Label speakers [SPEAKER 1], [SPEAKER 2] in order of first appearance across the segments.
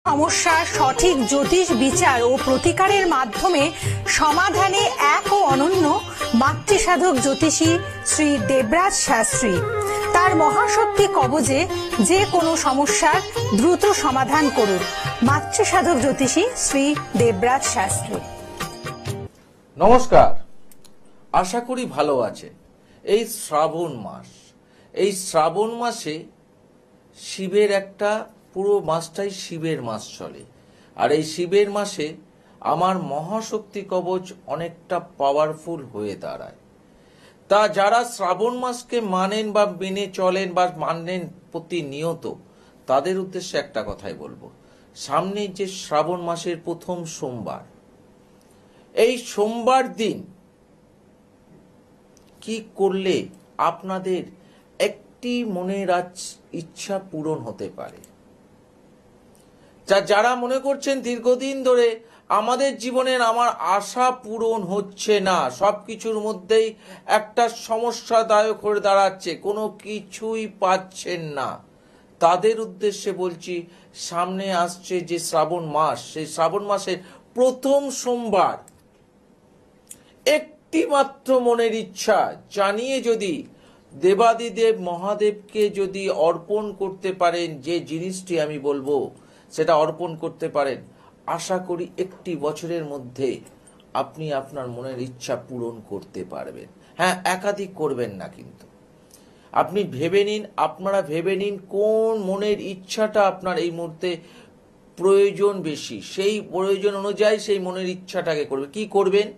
[SPEAKER 1] সমস্যার সঠিক জ্যোতিষ বিচার ও প্রতিকারের মাধ্যমে সমাধানে এক ও অনন্য মাতৃসাধক জ্যোতিষী শ্রী দেবরাজ শাস্ত্রী। তার মহাশক্তি কবজে যে কোনো সমস্যার দ্রুত সমাধান করুন। মাতৃসাধক জ্যোতিষী শ্রী দেবরাজ শাস্ত্রী।
[SPEAKER 2] নমস্কার, আশা করি ভালো আছেন। এই শ্রাবণ মাসে শিবের একটা পুরো মাসটাই শিবের মাস চলে। আর এই শিবের মাসে আমার মহাশক্তি কবচ অনেকটা পাওয়ারফুল হয়ে দাঁড়ায়। তা যারা শ্রাবণ মাসকে মানেন বা মেনে চলেন বা মানেন প্রতিনিয়ত, তাদের উদ্দেশ্যে একটা কথাই বলবো। সামনে যে শ্রাবণ মাসের প্রথম সোমবার, এই সোমবার দিন কি করলে আপনাদের একটি মনের ইচ্ছা পূরণ হতে পারে। যারা মনে করছেন দীর্ঘদিন ধরে আমাদের জীবনের আমার আশা পূরণ হচ্ছে না, সবকিছুর মধ্যেই একটা সমস্যাদায়ক হয়ে দাঁড়াচ্ছে, কোনো কিছুই পাচ্ছেন না, তাদের উদ্দেশ্যে বলছি, সামনে আসছে যে শ্রাবণ মাস, সেই শ্রাবণ মাসের প্রথম সোমবার একটি মাত্র মনের ইচ্ছা জানিয়ে যদি দেবাদিদেব মহাদেবকে যদি অর্পণ করতে পারেন, যে জিনিসটি আমি বলবো সেটা অর্পণ করতে পারেন, আশা করি একটি বছরের মধ্যে আপনি আপনার মনের ইচ্ছা পূরণ করতে পারবেন। হ্যাঁ, একাধিক করবেন না, কিন্তু আপনি আপনারা ভেবে নিন কোন মনের ইচ্ছাটা আপনার এই মুহূর্তে প্রয়োজন বেশি, সেই প্রয়োজন অনুযায়ী সেই মনের ইচ্ছাটাকে করবে। কি করবেন?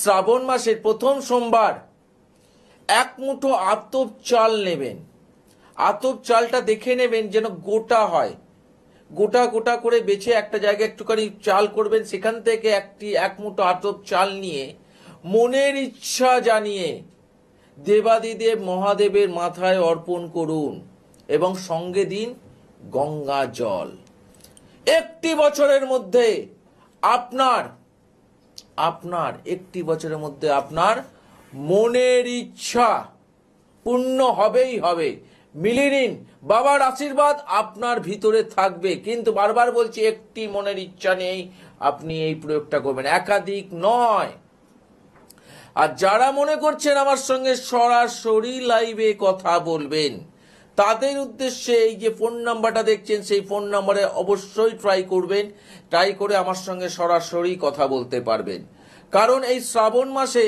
[SPEAKER 2] শ্রাবণ মাসের প্রথম সোমবার এক মুঠো আতপ চাল নেবেন। আতপ চালটা দেখে নেবেন যেন গোটা হয়, গোটা গোটা করে বেছে একটা জায়গায় একটুখানি চাল করবেন। সেখান থেকে এক মুঠো আতপ চাল নিয়ে মনের ইচ্ছা জানিয়ে দেবাদিদেব মহাদেবের মাথায় অর্পণ করুন এবং সঙ্গে দিন গঙ্গা জল। একটি বছরের মধ্যে আপনার মনের ইচ্ছা পূর্ণ হবেই হবে। মিলিয়ে নিন, বাবার আশীর্বাদ আপনার ভিতরে থাকবে। কিন্তু বারবার বলছি, একটি মনের ইচ্ছা নেই, আপনি এই প্রয়োগটা করবেন, একাধিক নয়। আর যারা মনে করছেন আমার সঙ্গে সরাসরি লাইভে কথা বলবেন, তাদের উদ্দেশ্যে এই যে ফোন নাম্বারটা দেখছেন, সেই ফোন নাম্বারে অবশ্যই ট্রাই করবেন। ট্রাই করে আমার সঙ্গে সরাসরি কথা বলতে পারবেন। কারণ এই শ্রাবণ মাসে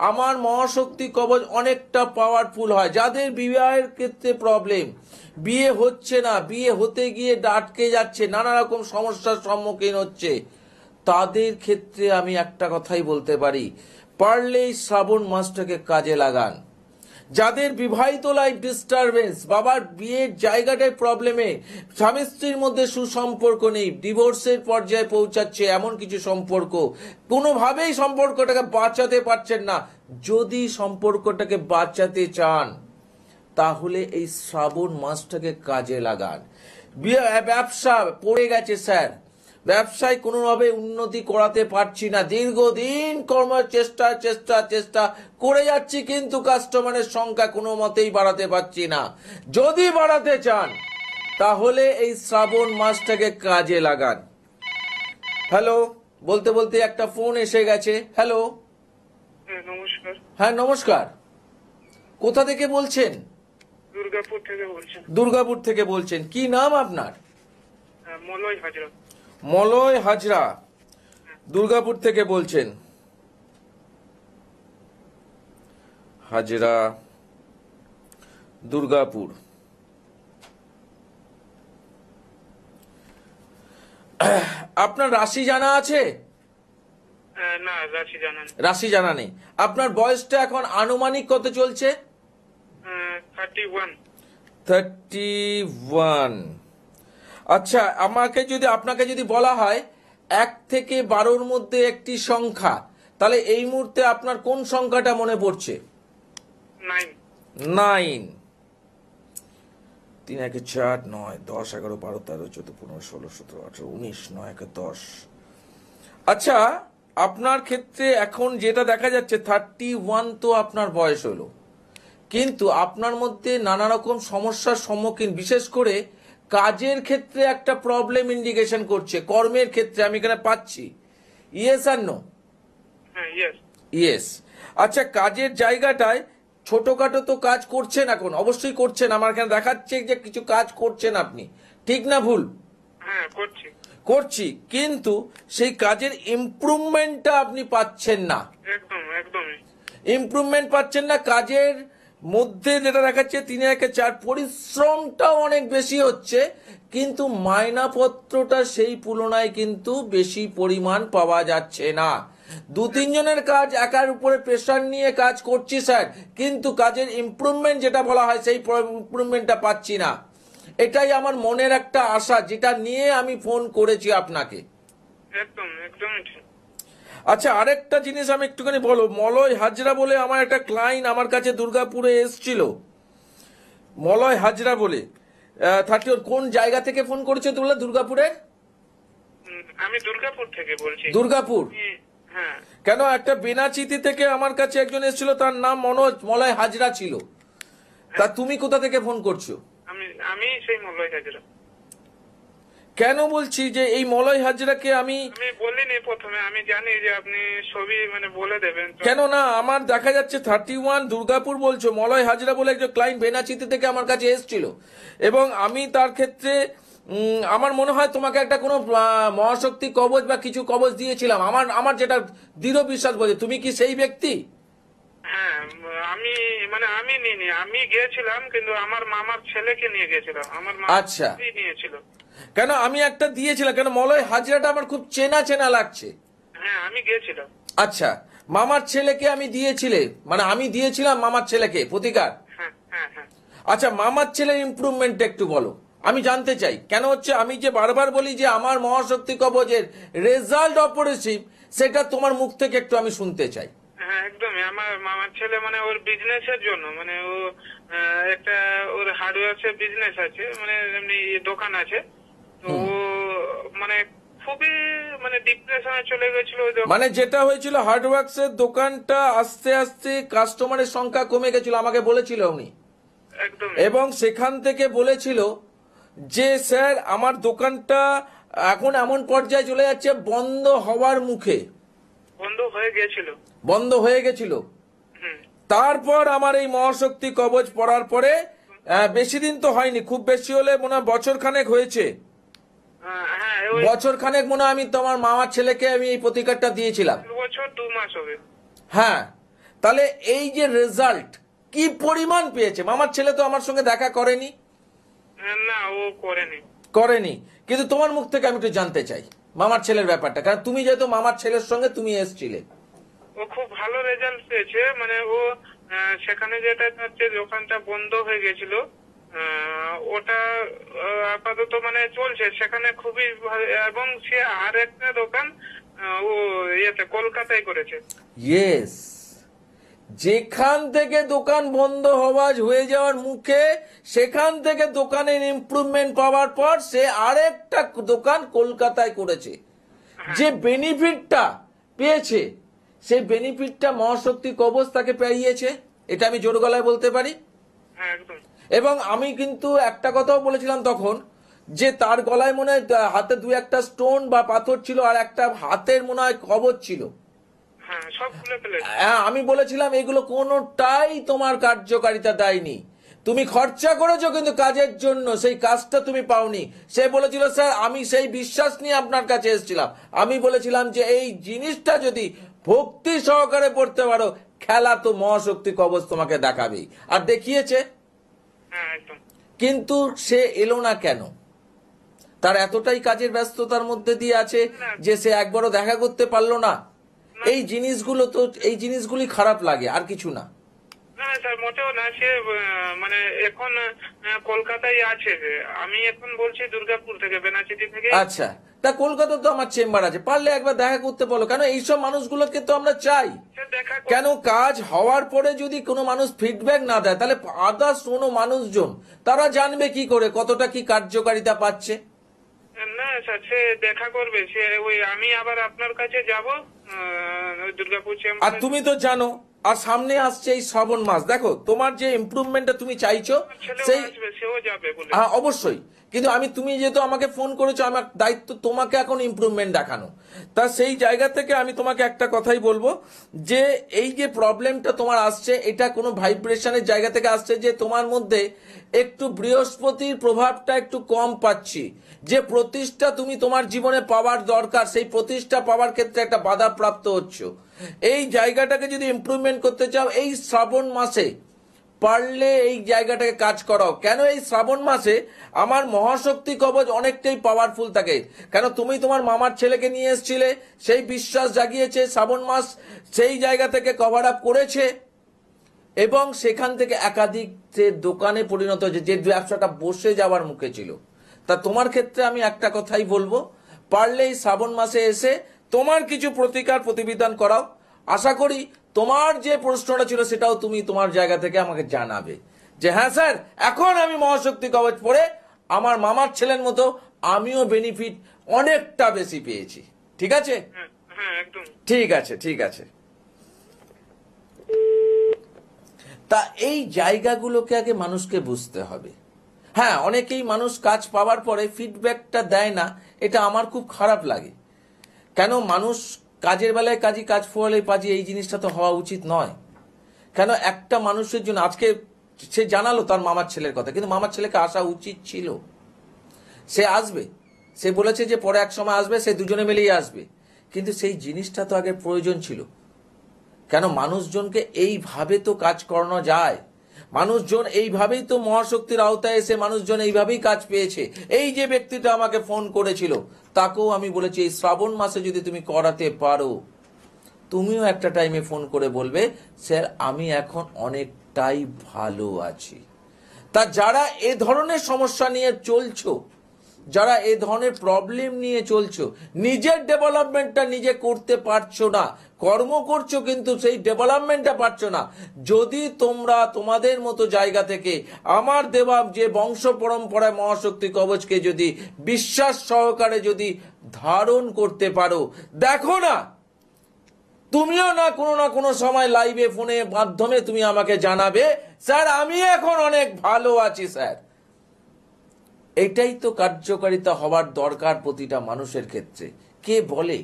[SPEAKER 2] আমার মহাশক্তি কবচ অনেকটা পাওয়ারফুল হয়। যাদের বিবাহের ক্ষেত্রে প্রবলেম, বিয়ে হচ্ছে না, বিয়ে হতে গিয়ে আটকে যাচ্ছে, নানা রকম সমস্যার সম্মুখীন হচ্ছে, তাদের ক্ষেত্রে আমি একটা কথাই বলতে পারি, পারলে এই শ্রাবণ মাসটাকে কাজে লাগান। যাদের বিবাহিত লাইফ ডিস্টারবেন্স, বাবার বিয়ের জায়গাটায় প্রবলেমে, স্বামী স্ত্রীর মধ্যে সুসম্পর্ক নেই, ডিভোর্সের পর্যায়ে পৌঁছাচ্ছে এমন কিছু সম্পর্ক, কোনোভাবেই সম্পর্কটাকে বাঁচাতে পারছেন না, যদি সম্পর্কটাকে বাঁচাতে চান তাহলে এই শ্রাবণ মাসটাকে কাজে লাগান। ব্যবসা পড়ে গেছে স্যার, ব্যবসায় কোনোভাবে উন্নতি করাতে পারছি না, দীর্ঘদিন চেষ্টা করে যাচ্ছি, কিন্তু কাস্টমারের সংখ্যা কোনো মতেই বাড়াতে পারছি না। যদি বাড়াতে চান তাহলে এই শ্রাবণ মাসটাকে কাজে লাগান। হ্যালো বলতে বলতে একটা ফোন এসে গেছে। হ্যালো,
[SPEAKER 3] নমস্কার।
[SPEAKER 2] হ্যাঁ নমস্কার, কোথা থেকে বলছেন? দুর্গাপুর থেকে বলছেন। কি নাম আপনার? মলয় হাজরা, দুর্গাপুর থেকে বলছেন। হাজরা, দুর্গাপুর। আপনার রাশি জানা আছে?
[SPEAKER 3] না,
[SPEAKER 2] রাশি জানা নেই। আপনার বয়সটা এখন আনুমানিক কত চলছে? 31। আচ্ছা, আপনাকে যদি বলা হয় 1 থেকে 12-র মধ্যে একটি সংখ্যা, তাহলে এই মুহূর্তে আপনার কোন সংখ্যাটা মনে পড়ছে? 9। 3 1 4 9 10 11 12 13 14 15 16 17 18 19 9 1 10। আচ্ছা, আপনার ক্ষেত্রে এখন যেটা দেখা যাচ্ছে 31 তো আপনার বয়স হলো, কিন্তু আপনার মধ্যে নানা রকম সমস্যার সম্মুখীন, বিশেষ করে কাজের ক্ষেত্রে একটা প্রবলেম ইন্ডিকেশন করছে, কর্মের ক্ষেত্রে আমি এখানে পাচ্ছি। ইয়েস আর নো?
[SPEAKER 3] হ্যাঁ, ইয়েস।
[SPEAKER 2] ইয়েস। আচ্ছা, কাজের জায়গাটায় ছোটখাটো তো কাজ করছেন, এখন অবশ্যই করছেন, আমার এখানে দেখাচ্ছে যে কিছু কাজ করছেন আপনি, ঠিক না ভুল?
[SPEAKER 3] হ্যাঁ, করছি।
[SPEAKER 2] করছি, কিন্তু সেই কাজের ইমপ্রুভমেন্টটা আপনি পাচ্ছেন না।
[SPEAKER 3] একদমই।
[SPEAKER 2] ইমপ্রুভমেন্ট পাচ্ছেন না। কাজের মধ্যে যেটা দেখাচ্ছে 3-4 পরিশ্রমটাও অনেক বেশি হচ্ছে, কিন্তু মাইনাপত্রটা সেই তুলনায় কিন্তু বেশি পরিমাণ পাওয়া যাচ্ছে না। 2-3 জনের কাজ একার উপরে প্রেশার নিয়ে কাজ করছি স্যার, কিন্তু কাজের ইমপ্রুভমেন্ট যেটা বলা হয় সেই ইমপ্রুভমেন্টটা পাচ্ছি না। এটাই আমার মনের একটা আশা, যেটা নিয়ে আমি ফোন করেছি আপনাকে।
[SPEAKER 3] একদমই ঠিক।
[SPEAKER 2] আচ্ছা, আরেকটা জিনিস আমি একটুখানি বলো, মলয় হাজরা বলে আমার একটা ক্লায়েন্ট আমার কাছে দুর্গাপুরে এসছিল, মলয় হাজরা বলে 31। কোন জায়গা থেকে ফোন করেছো তোমরা? দুর্গাপুরে?
[SPEAKER 3] আমি দুর্গাপুর থেকে বলছি।
[SPEAKER 2] দুর্গাপুর?
[SPEAKER 3] হ্যাঁ।
[SPEAKER 2] কেন, একটা বেনাচিতি থেকে আমার কাছে একজন এসেছিল, তার নাম মলয় হাজরা ছিল। তা তুমি কোথা থেকে ফোন করছো?
[SPEAKER 3] আমি সেই মলয় হাজরা।
[SPEAKER 2] কেন বলছি যে এই মলয় হাজরাকে আমি
[SPEAKER 3] বলিনি প্রথমে, আমি জানি যে আপনি ছবি বলে দেবেন।
[SPEAKER 2] কেন না, আমার দেখা যাচ্ছে 31 দুর্গাপুর বলছো, মলয় হাজরা বলে একজন ক্লায়েন্ট বেনাচিতি থেকে আমার কাছে এসেছিল, এবং আমি তার ক্ষেত্রে আমার মনে হয় তোমাকে একটা কোনো মহাশক্তি কবচ বা কিছু কবচ দিয়েছিলাম, আমার যেটা দৃঢ় বিশ্বাস বলে। তুমি কি সেই ব্যক্তি?
[SPEAKER 3] হ্যাঁ, আমি নিইনি, আমি গিয়েছিলাম, কিন্তু আমার মামার ছেলেকে নিয়ে গেছিলাম। আমার মামা
[SPEAKER 2] আচ্ছা,
[SPEAKER 3] নিয়েছিল।
[SPEAKER 2] কেন আমি একটা দিয়েছিলাম, কেন মলয় হাজরাটা আমার খুব চেনা চেনা লাগছে।
[SPEAKER 3] হ্যাঁ, আমি গিয়েছিলাম।
[SPEAKER 2] আচ্ছা, মামার ছেলেকে আমি আমি দিয়েছিলাম মামার ছেলেকে প্রতিকার।
[SPEAKER 3] হ্যাঁ হ্যাঁ হ্যাঁ।
[SPEAKER 2] আচ্ছা, মামার ছেলের ইমপ্রুভমেন্ট একটু বলো, আমি জানতে চাই। কেন হচ্ছে, আমি যে বারবার বলি যে আমার মহাশক্তি কবচের রেজাল্ট অপরিসীম, সেটা তোমার মুখ থেকে একটু আমি শুনতে চাই।
[SPEAKER 3] হ্যাঁ, একদমই। আমার মামার ছেলে ওর বিজনেসের জন্য ও একটা ওর হার্ডওয়্যার বিজনেস আছে, এমনি দোকান আছে। তো খুবই ডিপ্রেশনে চলে গেছিল।
[SPEAKER 2] যেটা হয়েছিল, হার্ডওয়ার্কস এর দোকানটা আস্তে আস্তে কাস্টমারের সংখ্যা কমে গেছিল, আমাকে বলেছিল উনি।
[SPEAKER 3] একদম।
[SPEAKER 2] এবং সেখান থেকে বলেছিল যে স্যার আমার দোকানটা এখন এমন পর্যায়ে চলে যাচ্ছে বন্ধ হওয়ার মুখে। বন্ধ হয়ে গেছিল। তারপর আমার এই মহাশক্তি কবচ পড়ার পরে বেশি দিন তো হয়নি, খুব বেশি হলে মনে হয় বছর খানেক হয়েছে। বছর খানেক মনে হয় আমি তোমার মামার ছেলেকে আমি এই প্রতিকারটা দিয়েছিলাম।
[SPEAKER 3] বছর 2 মাস হবে।
[SPEAKER 2] হ্যাঁ, তাহলে এই যে রেজাল্ট কি পরিমাণ পেয়েছে? মামার ছেলে তো আমার সঙ্গে দেখা করেনি।
[SPEAKER 3] না, ও
[SPEAKER 2] করেনি, কিন্তু তোমার মুখ থেকে আমি একটু জানতে চাই মামার ছেলের ব্যাপারটা, কারণ তুমি যেহেতু মামার ছেলের সঙ্গে তুমি এসেছিলে।
[SPEAKER 3] ও খুব ভালো রেজাল্ট পেয়েছে। ও সেখানে যেটা হচ্ছে দোকানটা বন্ধ হয়ে গেছিল, ওটা আপাতত চলছে সেখানে খুবই ভালো। এবং সে আর একটা দোকান ও কলকাতায় করেছে।
[SPEAKER 2] ইয়েস, যেখান থেকে দোকান বন্ধ হয়ে যাওয়ার মুখে, সেখান থেকে দোকানের ইমপ্রুভমেন্ট পাওয়ার পর সে আরেকটা দোকান কলকাতায় করেছে। যে বেনিফিটটা পেয়েছে, সেই বেনিফিটটা মহাশক্তি কবচ তাকে পেয়েছে, এটা আমি জোর গলায় বলতে পারি। এবং আমি কিন্তু একটা কথাও বলেছিলাম তখন, যে তার গলায় মনে হয় হাতে 2-1টা স্টোন বা পাথর ছিল, আর একটা হাতের মনে হয় কবচ ছিল। আমি বলেছিলাম এগুলো কোনোটাই তোমার কার্যকারিতা দেয়নি, তুমি খরচা করেছো কিন্তু কাজের জন্য সেই কাজটা তুমি পাওনি। সে বলেছিল স্যার আমি সেই বিশ্বাস নিয়ে আপনার কাছে এসেছিলাম, আমি বলেছিলাম যে এই জিনিসটা যদি ভক্তি সহকারে পড়তে পারো, খেলা তো মহাশক্তি কবচ তোমাকে দেখাবেই, আর দেখিয়েছে। কিন্তু সে এলো না কেন? তার এতটাই কাজের ব্যস্ততার মধ্যে দিয়ে আছে যে সে একবারও দেখা করতে পারলো না। এই জিনিসগুলি খারাপ লাগে, আর কিছু না।
[SPEAKER 3] না স্যার, মোটেও না। সে এখন কলকাতায় আছে। আমি এখন বলছি দুর্গাপুর থেকে, বেনাচিতি থেকে।
[SPEAKER 2] আচ্ছা, তা কলকাতা তো আমার চেম্বার আছে, পারলে একবার দেখা করতে বলো। কেন এইসব মানুষগুলোকে তো আমরা চাই। কেন কাজ হওয়ার পরে যদি কোনো মানুষ ফিডব্যাক না দেয়, তাহলে আদার্স কোনো মানুষজন তারা জানবে কি করে কতটা কি কার্যকারিতা পাচ্ছে?
[SPEAKER 3] না স্যার, সে দেখা করবে। সে আমি আবার আপনার কাছে যাব দুর্গাপুর চেম্বার।
[SPEAKER 2] আর তুমি তো জানো, আর সামনে আসছে এই শ্রাবণ মাস, দেখো তোমার যে ইমপ্রুভমেন্টটা তুমি চাইছো, সেই
[SPEAKER 3] সেও যাবে বলে।
[SPEAKER 2] হ্যাঁ অবশ্যই, কিন্তু তুমি যেহেতু আমাকে ফোন করেছো, আমার দায়িত্ব তোমাকে এখন ইমপ্রুভমেন্ট দেখানো। তা সেই জায়গা থেকে আমি তোমাকে একটা কথাই বলবো যে এই যে প্রবলেমটা তোমার আসছে, এটা কোনো ভাইব্রেশনের জায়গা থেকে আসছে যে তোমার মধ্যে একটু বৃহস্পতির প্রভাবটা একটু কম পাচ্ছি। যে প্রতিষ্ঠা তুমি তোমার জীবনে পাওয়ার দরকার, সেই প্রতিষ্ঠা পাওয়ার ক্ষেত্রে একটা বাধা প্রাপ্ত হচ্ছ। এই জায়গাটাকে যদি ইমপ্রুভমেন্ট করতে চাও, এই শ্রাবণ মাসে পারলে এই জায়গাটাকে কাজ করাও। কেন এই শ্রাবণ মাসে আমার মহাশক্তি কবচ অনেকটাই পাওয়ারফুল থাকে। কেন তুমি তোমার মামার ছেলেকে নিয়ে এসেছিলে, সেই বিশ্বাস জাগিয়েছে, শ্রাবণ মাস সেই জায়গা থেকে কভার আপ করেছে এবং সেখান থেকে একাধিক যে দোকানে পরিণত হয়েছে, যে ব্যবসাটা বসে যাওয়ার মুখে ছিল। তা তোমার ক্ষেত্রে আমি একটা কথাই বলবো, পারলে এই শ্রাবণ মাসে এসে তোমার কিছু প্রতিকার প্রতিবিধান করাও। আশা করি তোমার যে প্রশ্নটা ছিল সেটাও তুমি তোমার জায়গা থেকে আমাকে জানাবে যে হ্যাঁ স্যার, এখন আমি মহাশক্তি কবচ পড়ে আমার মামার ছেলের মতো আমিও বেনিফিট অনেকটা বেশি পেয়েছি। ঠিক আছে?
[SPEAKER 3] হ্যাঁ একদম
[SPEAKER 2] ঠিক আছে, ঠিক আছে। তা এই জায়গাগুলোকে আগে মানুষকে বুঝতে হবে। হ্যাঁ, অনেকেই মানুষ কাজ পাওয়ার পরে ফিডব্যাকটা দেয় না, এটা আমার খুব খারাপ লাগে। কেন মানুষ কাজের বেলায় কাজই, কাজ ফলে পাজি, এই জিনিসটা তো হওয়া উচিত নয়। কেন একটা মানুষের জন্য আজকে সে জানালো তার মামার ছেলের কথা, কিন্তু মামার ছেলেকে আসা উচিত ছিল। সে আসবে, সে বলেছে যে পরে এক সময় আসবে, সে দুজনে মিলেই আসবে, কিন্তু সেই জিনিসটা তো আগে প্রয়োজন ছিল। কেন মানুষজনকে এইভাবে তো কাজ করানো যায়, মানুষজন এইভাবেই তো মহাশক্তির আওতায় এসে মানুষজন এইভাবেই কাজ পেয়েছে। এই যে ব্যক্তিটা আমাকে ফোন করেছিল তাকেও আমি বলেছি এই শ্রাবণ মাসে যদি তুমি করাতে পারো, তুমিও একটা টাইমে ফোন করে বলবে স্যার আমি এখন অনেকটাই ভালো আছি। তা যারা এ ধরনের সমস্যা নিয়ে চলছো, যারা এ ধরনের প্রবলেম নিয়ে চলছো, নিজের ডেভেলপমেন্টটা নিজে করতে পারছো না, কর্ম করছো কিন্তু সেই ডেভেলপমেন্টটা পারছো না, যদি তোমরা তোমাদের মতো জায়গা থেকে আমার দেওয়া যে বংশ পরম্পরায় মহাশক্তি কবচকে যদি বিশ্বাস সহকারে যদি ধারণ করতে পারো, দেখো না তুমিও না কোনো সময় লাইভে ফোনে মাধ্যমে তুমি আমাকে জানাবে স্যার আমি এখন অনেক ভালো আছি স্যার। এটাই তো কার্যকারিতা হওয়ার দরকার প্রতিটা মানুষের ক্ষেত্রে। কে বলে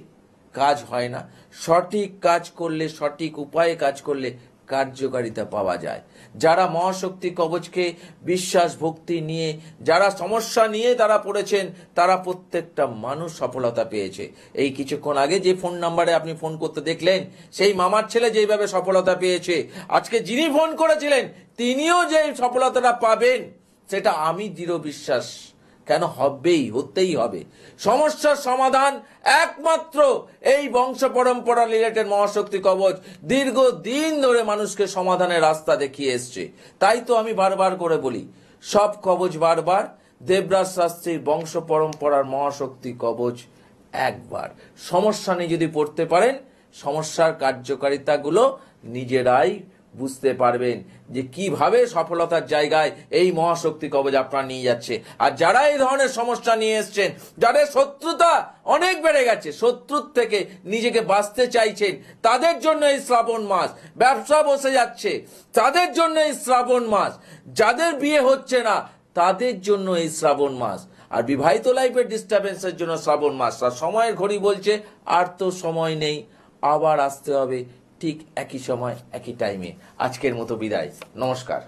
[SPEAKER 2] কাজ হয় না? সঠিক কাজ করলে, সঠিক উপায়ে কাজ করলে কার্যকারিতা পাওয়া যায়। যারা মহাশক্তি কবচকে বিশ্বাস ভক্তি নিয়ে, যারা সমস্যা নিয়ে তারা পড়েছেন, তারা প্রত্যেকটা মানুষ সফলতা পেয়েছে। এই কিছুক্ষণ আগে যে ফোন নাম্বারে আপনি ফোন করতে দেখলেন, সেই মামার ছেলে যেইভাবে সফলতা পেয়েছে, আজকে যিনি ফোন করেছিলেন তিনিও যে সফলতাটা পাবেন সেটা আমি দৃঢ় বিশ্বাস। কেন হতেই হবে। সমস্যার সমাধান একমাত্র এই বংশ পরম্পরা রিলেটেড মহাশক্তি কবচ দীর্ঘদিন ধরে মানুষকে সমাধানের রাস্তা দেখিয়ে এসছে। তাই তো আমি বারবার করে বলি, সব কবচ বারবার, দেবরাজ শাস্ত্রীর বংশ পরম্পরার মহাশক্তি কবচ একবার। সমস্যা নিয়ে যদি পড়তে পারেন, সমস্যার কার্যকারিতাগুলো নিজেরাই বুঝতে পারবেন যে কিভাবে সফলতার জায়গায় এই মহাশক্তি কবচ আপনার নিয়ে যাচ্ছে। আর যারা এই ধরনের সমস্যা নিয়ে এসছেন, যাদের শত্রুতা অনেক বেড়ে গেছে, শত্রুর থেকে নিজেকে বাঁচতে চাইছেন, তাদের জন্য এই শ্রাবণ মাস। ব্যবসা বসে যাচ্ছে তাদের জন্য এই শ্রাবণ মাস। যাদের বিয়ে হচ্ছে না তাদের জন্য এই শ্রাবণ মাস। আর বিবাহিত লাইফের ডিস্টারবেন্সের জন্য শ্রাবণ মাস। আর সময়ের ঘড়ি বলছে আর তো সময় নেই, আবার আসতে হবে ঠিক একই সময় একই টাইমে। আজকের মতো বিদায়, নমস্কার।